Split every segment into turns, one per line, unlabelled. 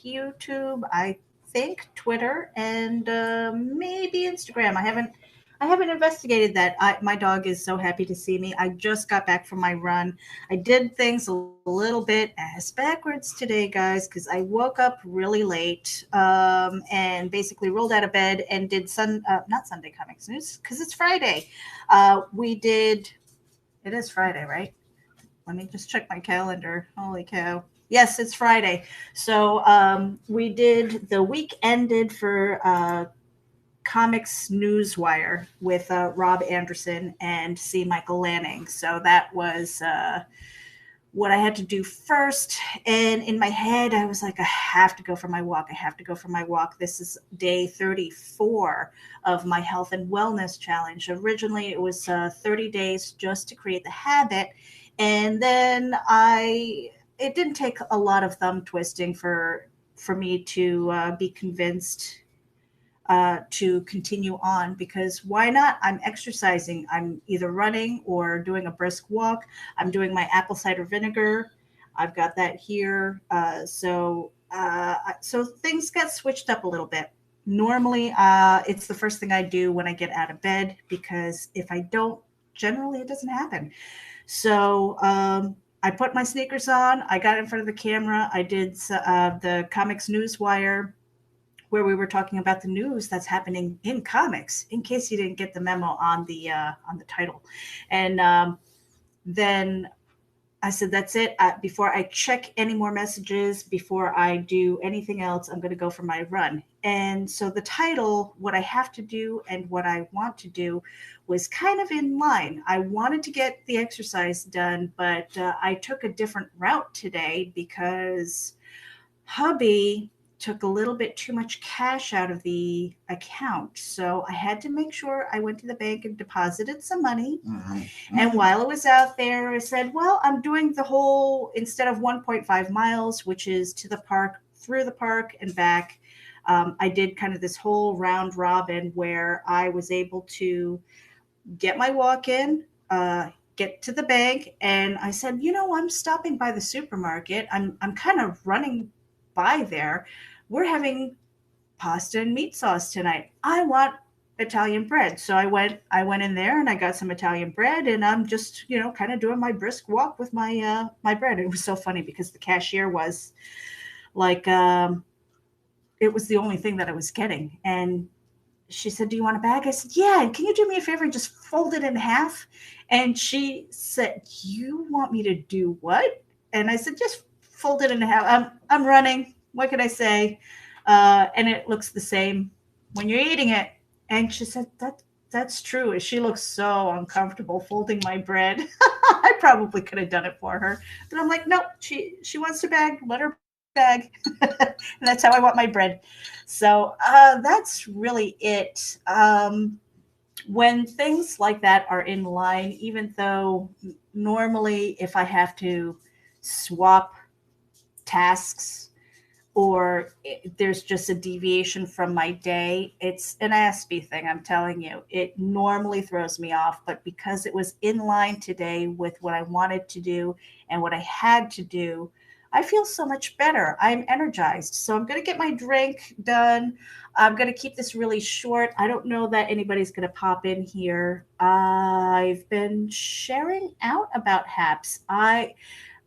YouTube, I think Twitter, and maybe Instagram. I haven't investigated that. My dog is so happy to see me. I just got back from my run. I did things a little bit ass backwards today, guys, because I woke up really late and basically rolled out of bed and did not Sunday Comics News because it's Friday. We did. It is Friday, right? Let me just check my calendar. Holy cow. Yes, it's Friday. So we did the week ended for Comix News Wire with Rob Andersin and C. Michael Lanning. So that was what I had to do first. And in my head, I was like, I have to go for my walk. I have to go for my walk. This is day 34 of my health and wellness challenge. Originally, it was 30 days just to create the habit. And then it didn't take a lot of thumb twisting for me to be convinced to continue on, because why not? I'm exercising. I'm either running or doing a brisk walk. I'm doing my apple cider vinegar. I've got that here. So things got switched up a little bit. Normally, it's the first thing I do when I get out of bed, because if I don't, generally it doesn't happen. So I put my sneakers on. I got in front of the camera. I did the Comics News Wire, where we were talking about the news that's happening in comics, in case you didn't get the memo on the title. And then I said, that's it. Before I check any more messages, before I do anything else, I'm going to go for my run. And so the title, what I have to do and what I want to do, was kind of in line. I wanted to get the exercise done, but I took a different route today because hubby took a little bit too much cash out of the account. So I had to make sure I went to the bank and deposited some money. Mm-hmm. And while I was out there, I said, well, I'm doing the whole, instead of 1.5 miles, which is to the park, through the park and back, I did kind of this whole round robin where I was able to get my walk in, get to the bank, and I said, I'm stopping by the supermarket. I'm kind of running by there. We're having pasta and meat sauce tonight. I want Italian bread. So I went in there and I got some Italian bread, and I'm just, kind of doing my brisk walk with my bread. It was so funny because the cashier was like, it was the only thing that I was getting. And she said, do you want a bag? I said, yeah. And can you do me a favor and just fold it in half? And she said, you want me to do what? And I said, just fold it in half. I'm running. What could I say? And it looks the same when you're eating it. And she said, that's true. She looks so uncomfortable folding my bread. I probably could have done it for her. But I'm like, nope, she wants her bag. Let her bag. And that's how I want my bread. So that's really it. When things like that are in line, even though normally if I have to swap tasks or there's just a deviation from my day, it's an Aspie thing, I'm telling you. It normally throws me off, but because it was in line today with what I wanted to do and what I had to do, I feel so much better. I'm energized. So I'm going to get my drink done. I'm going to keep this really short. I don't know that anybody's going to pop in here. I've been sharing out about HAPS.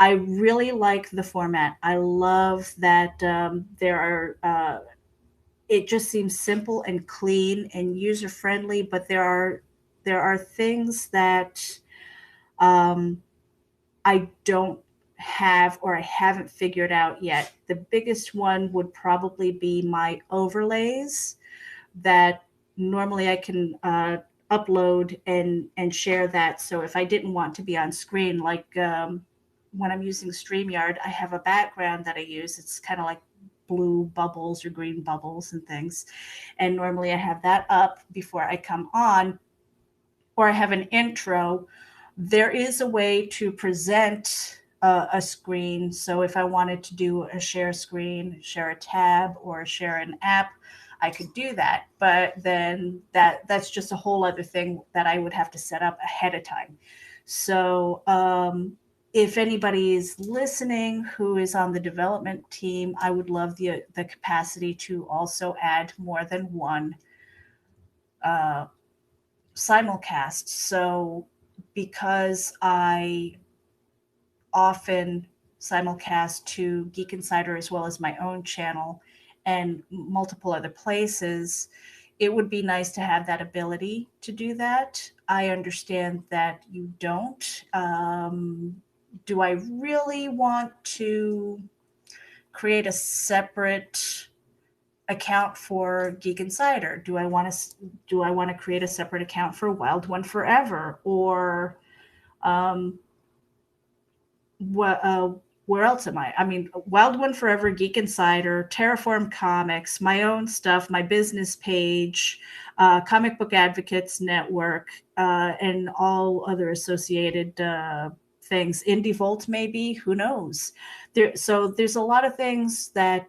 I really like the format. I love that there are, it just seems simple and clean and user friendly, but there are things that I don't have or I haven't figured out yet. The biggest one would probably be my overlays that normally I can upload and share that. So if I didn't want to be on screen, like when I'm using StreamYard, I have a background that I use. It's kind of like blue bubbles or green bubbles and things. And normally I have that up before I come on, or I have an intro. There is a way to present a screen. So if I wanted to do a share screen, share a tab, or share an app, I could do that. But then that's just a whole other thing that I would have to set up ahead of time. So if anybody is listening who is on the development team, I would love the capacity to also add more than one uh, simulcast. So because I often simulcast to Geek Insider as well as my own channel and multiple other places, it would be nice to have that ability to do that. I understand that you don't. Do I really want to create a separate account for Geek Insider? Do I want to create a separate account for Wild One Forever, or um, what where else am I? I mean, Wild One Forever, Geek Insider, Terraform Comics, my own stuff, my business page, Comic Book Advocates Network, and all other associated things. Indie Volt, maybe, who knows? So there's a lot of things that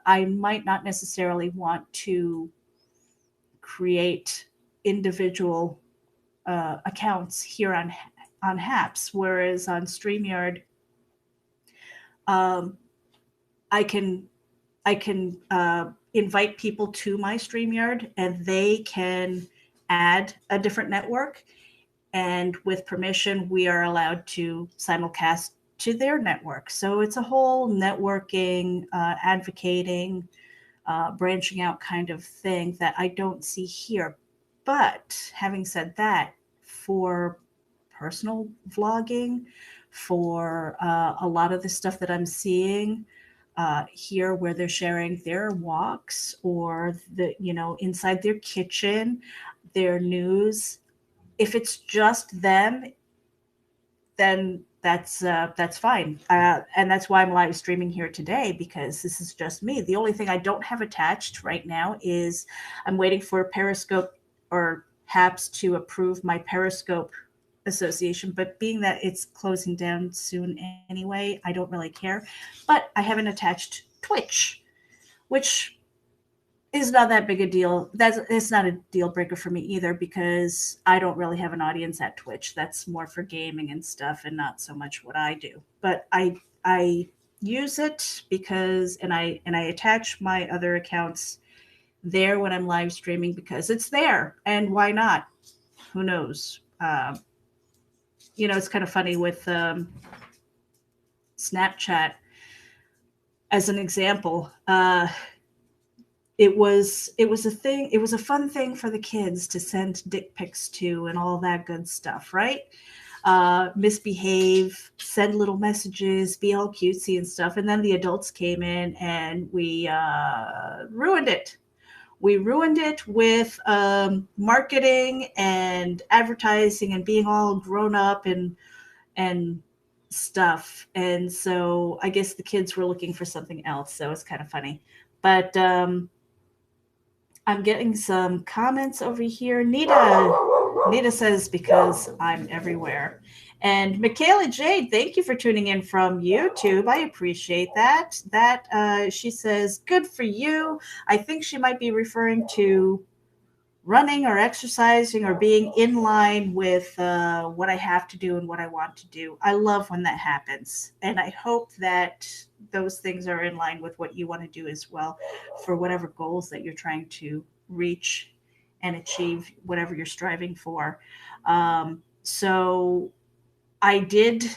I might not necessarily want to create individual accounts here on Haps, whereas on StreamYard, um, I can invite people to my StreamYard and they can add a different network. And with permission, we are allowed to simulcast to their network. So it's a whole networking, advocating, branching out kind of thing that I don't see here. But having said that, for personal vlogging, for a lot of the stuff that I'm seeing here, where they're sharing their walks or inside their kitchen, their news, if it's just them, then that's fine. And that's why I'm live streaming here today, because this is just me. The only thing I don't have attached right now is I'm waiting for Periscope or Haps to approve my Periscope association. But being that it's closing down soon anyway, I don't really care. But I haven't attached Twitch, which is not that big a deal. It's not a deal breaker for me either, because I don't really have an audience at Twitch. That's more for gaming and stuff, and not so much what I do. But I use it because, and I attach my other accounts there when I'm live streaming, because it's there, and why not? Who knows? It's kind of funny with Snapchat as an example. It was a thing. It was a fun thing for the kids to send dick pics to and all that good stuff, right? Misbehave, send little messages, be all cutesy and stuff. And then the adults came in and we ruined it. We ruined it with marketing and advertising and being all grown up and stuff. And so I guess the kids were looking for something else. So it's kind of funny. But I'm getting some comments over here. Nita says, because I'm everywhere. And Michaela Jade, thank you for tuning in from YouTube. I appreciate that. She says, good for you. I think she might be referring to running or exercising or being in line with what I have to do and what I want to do. I love when that happens. And I hope that those things are in line with what you want to do as well, for whatever goals that you're trying to reach and achieve, whatever you're striving for. So I did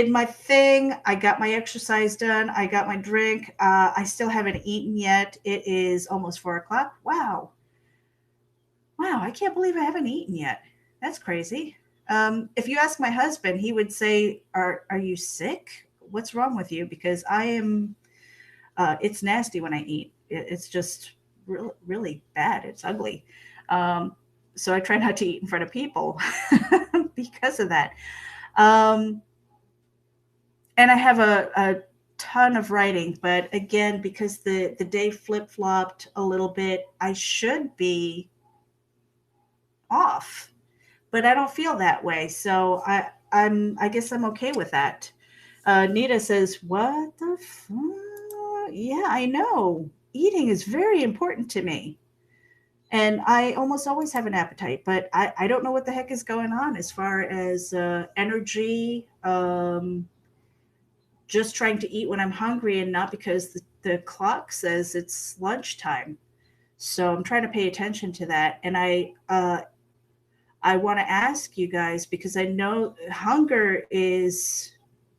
my thing. I got my exercise done. I got my drink. I still haven't eaten yet. It is almost 4 o'clock. Wow, I can't believe I haven't eaten yet. That's crazy. If you ask my husband, he would say, "Are you sick? What's wrong with you?" Because I am. It's nasty when I eat. It's just really bad. It's ugly. So I try not to eat in front of people because of that. And I have a ton of writing, but again, because the day flip flopped a little bit, I should be off, but I don't feel that way. So I guess I'm okay with that. Nita says, what the fuck? Yeah, I know. Eating is very important to me. And I almost always have an appetite, but I don't know what the heck is going on as far as energy. just trying to eat when I'm hungry and not because the clock says it's lunchtime. So I'm trying to pay attention to that. And I want to ask you guys because I know hunger is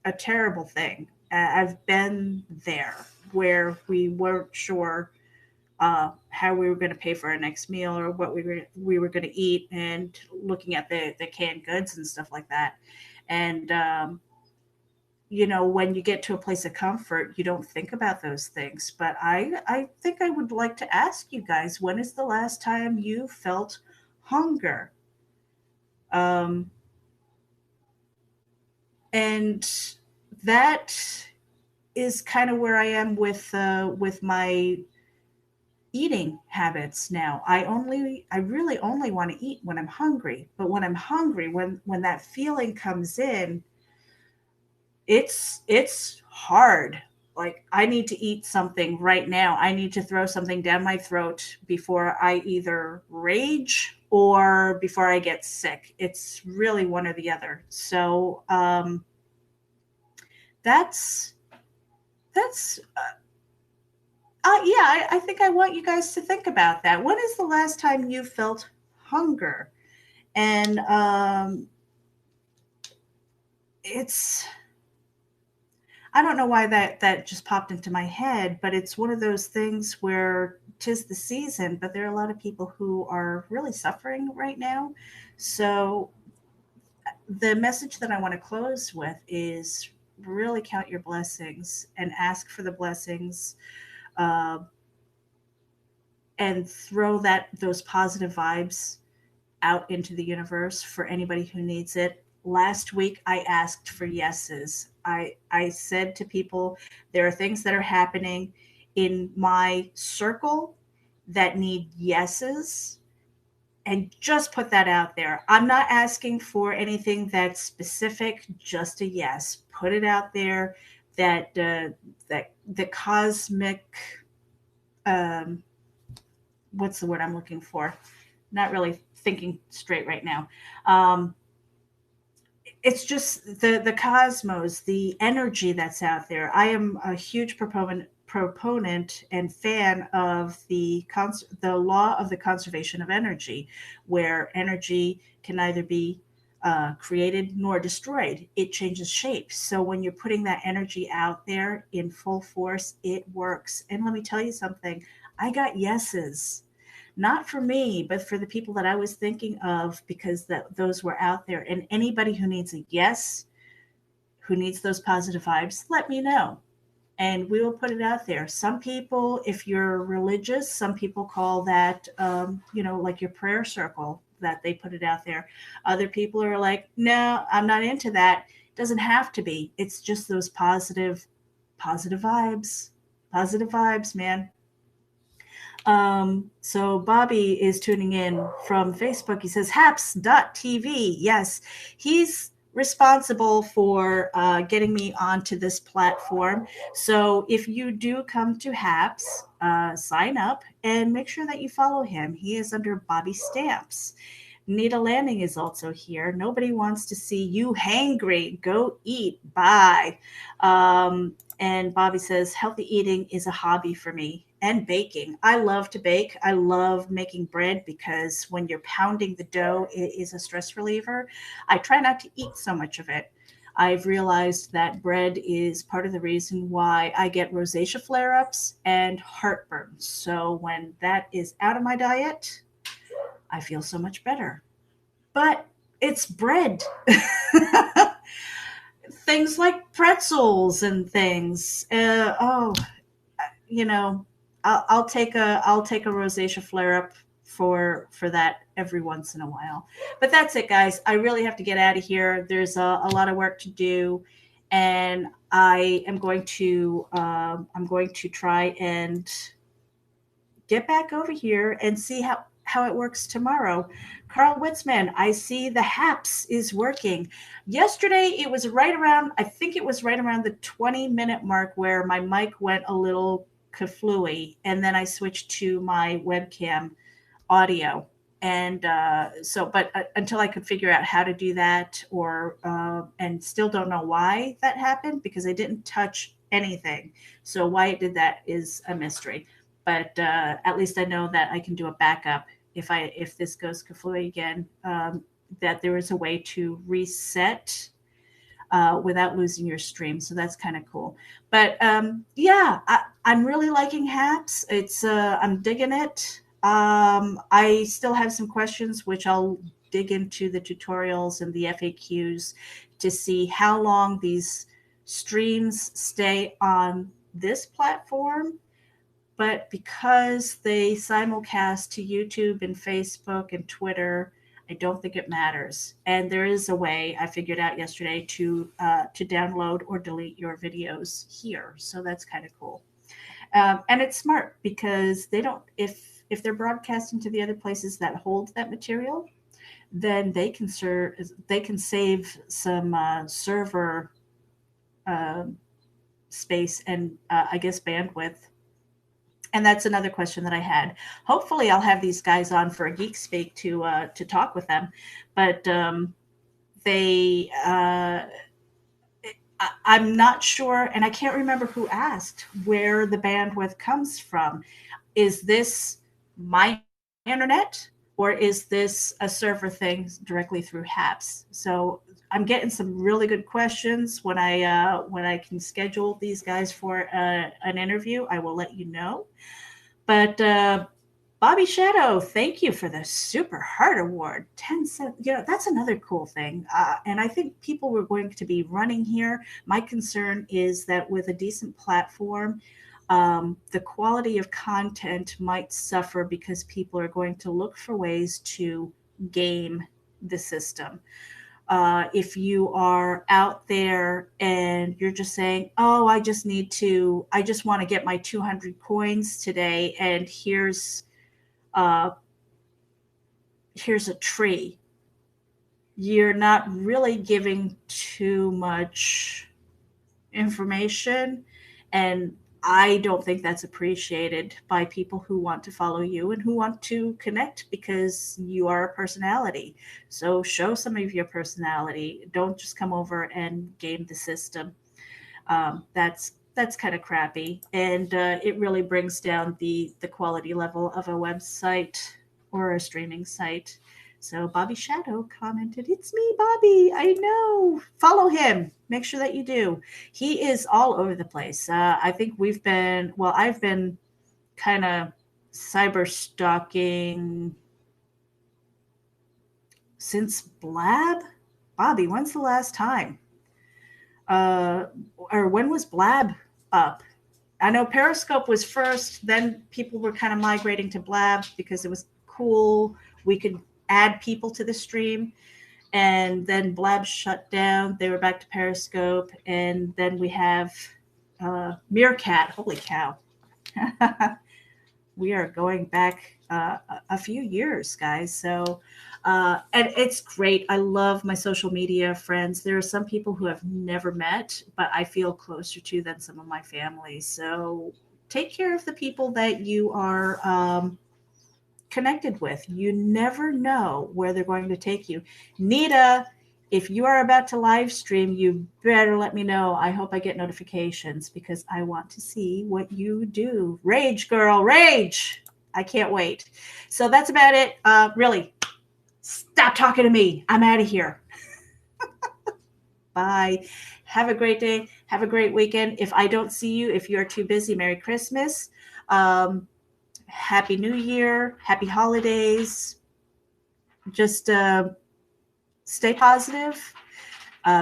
a terrible thing. I've been there where we weren't sure how we were going to pay for our next meal or what we were going to eat, and looking at the canned goods and stuff like that. And when you get to a place of comfort, you don't think about those things. But I think I would like to ask you guys, when is the last time you felt hunger? Um, and that is kind of where I am with my eating habits now. I really only want to eat when I'm hungry. But when I'm hungry, when that feeling comes in, it's hard. Like, I need to eat something right now. I need to throw something down my throat before I either rage or before I get sick. It's really one or the other. So that's yeah, I think I want you guys to think about that. When is the last time you felt hunger? And it's I don't know why that just popped into my head, but it's one of those things where 'tis the season, but there are a lot of people who are really suffering right now. So the message that I want to close with is really count your blessings and ask for the blessings, uh, and throw those positive vibes out into the universe for anybody who needs it. Last week, I asked for yeses. I said to people, there are things that are happening in my circle that need yeses, and just put that out there. I'm not asking for anything that's specific, just a yes. Put it out there that that the cosmic, um, what's the word I'm looking for? Not really thinking straight right now. It's just the cosmos, the energy that's out there. I am a huge proponent and fan of the law of the conservation of energy, where energy can neither be created nor destroyed. It changes shape. So when you're putting that energy out there in full force, it works. And let me tell you something. I got yeses, not for me, but for the people that I was thinking of, because those were out there. And anybody who needs a yes, who needs those positive vibes, let me know. And we will put it out there. Some people, if you're religious, some people call that, like your prayer circle, that they put it out there. Other people are like, no, I'm not into that. It doesn't have to be. It's just those positive vibes, man. So Bobby is tuning in from Facebook. He says, haps.tv. Yes, he's responsible for getting me onto this platform. So if you do come to Haps, sign up and make sure that you follow him. He is under Bobby Stamps. Nita Lanning is also here. Nobody wants to see you hangry. Go eat. Bye. And Bobby says, healthy eating is a hobby for me, and baking. I love to bake. I love making bread because when you're pounding the dough, it is a stress reliever. I try not to eat so much of it. I've realized that bread is part of the reason why I get rosacea flare-ups and heartburn. So when that is out of my diet, I feel so much better. But it's bread. Things like pretzels and things. I'll take a rosacea flare up for that every once in a while. But that's it, guys. I really have to get out of here. There's a lot of work to do, and I'm going to try and get back over here and see how it works tomorrow. Carl Witzman, I see the HAPS is working. Yesterday, it was I think it was right around the 20-minute mark where my mic went a little kaflooey, and then I switched to my webcam audio. And but until I could figure out how to do that, and still don't know why that happened, because I didn't touch anything. So why it did that is a mystery. But at least I know that I can do a backup if this goes kaflooey again. That there is a way to reset without losing your stream. So that's kind of cool. But yeah, I'm really liking Haps. I'm digging it. I still have some questions, which I'll dig into the tutorials and the FAQs to see how long these streams stay on this platform. But because they simulcast to YouTube and Facebook and Twitter, I don't think it matters. And there is a way I figured out yesterday to download or delete your videos here. So that's kind of cool. And it's smart because they don't, if they're broadcasting to the other places that hold that material, then they can save some server space and I guess bandwidth. And that's another question that I had. Hopefully, I'll have these guys on for a Geek Speak to talk with them. But they, I'm not sure, and I can't remember who asked where the bandwidth comes from. Is this my internet, or is this a server thing directly through Haps? So I'm getting some really good questions. When I can schedule these guys for an interview, I will let you know. But Bobby Shadow, thank you for the Super Heart Award. 10 cents. You know, that's another cool thing. And I think people were going to be running here. My concern is that with a decent platform, the quality of content might suffer because people are going to look for ways to game the system. If you are out there and you're just saying, oh, I just want to get my 200 coins today, and here's a tree. You're not really giving too much information, and I don't think that's appreciated by people who want to follow you and who want to connect because you are a personality. So show some of your personality. Don't just come over and game the system. That's kind of crappy, and it really brings down the quality level of a website or a streaming site. So Bobby Shadow commented, "It's me, Bobby. I know. Follow him. Make sure that you do. He is all over the place. I think I've been kind of cyber stalking since Blab. Bobby, when's the last time? Or when was Blab up? I know Periscope was first, then people were kind of migrating to Blab because it was cool. We could add people to the stream, and then Blab shut down. They were back to Periscope, and then we have Meerkat. Holy cow. We are going back a few years, guys. So, and it's great. I love my social media friends. There are some people who I've never met, but I feel closer to than some of my family. So take care of the people that you are connected with. You never know where they're going to take you. Nita, if you are about to live stream, you better let me know. I hope I get notifications because I want to see what you do. Rage, girl, rage. I can't wait. So that's about it. Really, stop talking to me. I'm out of here. Bye. Have a great day. Have a great weekend. If I don't see you, if you're too busy, Merry Christmas. Happy New Year. Happy holidays. Just stay positive,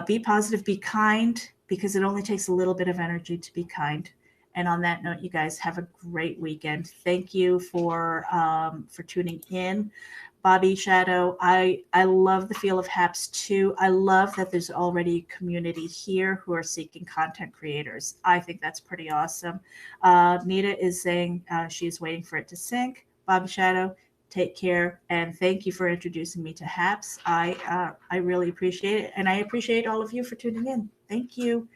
be positive, be kind, because it only takes a little bit of energy to be kind. And on that note, you guys have a great weekend. Thank you for tuning in. Bobby Shadow, I love the feel of Haps too. I love that there's already a community here who are seeking content creators. I think that's pretty awesome. Nita is saying she's waiting for it to sync. Bobby Shadow, take care, and thank you for introducing me to Haps. I really appreciate it, and I appreciate all of you for tuning in. Thank you.